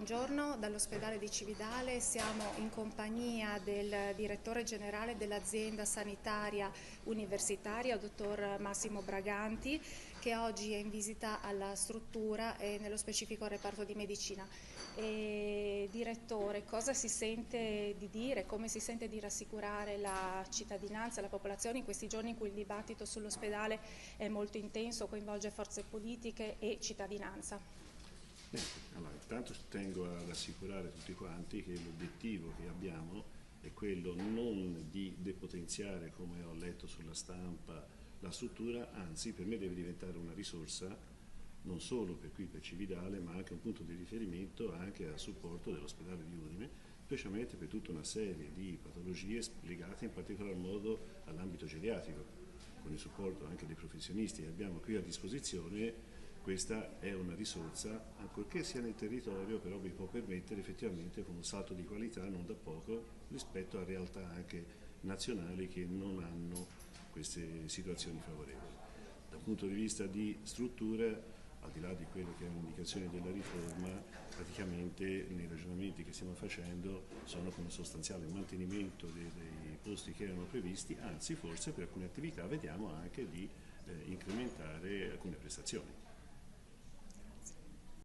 buongiorno, dall'ospedale di Cividale siamo in compagnia del direttore generale dell'azienda sanitaria universitaria, dottor Massimo Braganti, che oggi è in visita alla struttura e nello specifico al reparto di medicina. Direttore, cosa si sente di dire, come si sente di rassicurare la cittadinanza, la popolazione in questi giorni in cui il dibattito sull'ospedale è molto intenso, coinvolge forze politiche e cittadinanza? Allora, intanto tengo ad assicurare tutti quanti che l'obiettivo che abbiamo è quello non di depotenziare, come ho letto sulla stampa, la struttura, anzi per me deve diventare una risorsa non solo per qui per Cividale, ma anche un punto di riferimento anche a supporto dell'ospedale di Udine, specialmente per tutta una serie di patologie legate in particolar modo all'ambito geriatrico, con il supporto anche dei professionisti che abbiamo qui a disposizione. Questa è una risorsa, ancorché sia nel territorio, però vi può permettere effettivamente con un salto di qualità non da poco rispetto a realtà anche nazionali che non hanno queste situazioni favorevoli. Dal punto di vista di strutture, al di là di quello che è un'indicazione della riforma, praticamente nei ragionamenti che stiamo facendo sono con un sostanziale mantenimento dei posti che erano previsti, anzi forse per alcune attività vediamo anche di incrementare alcune prestazioni.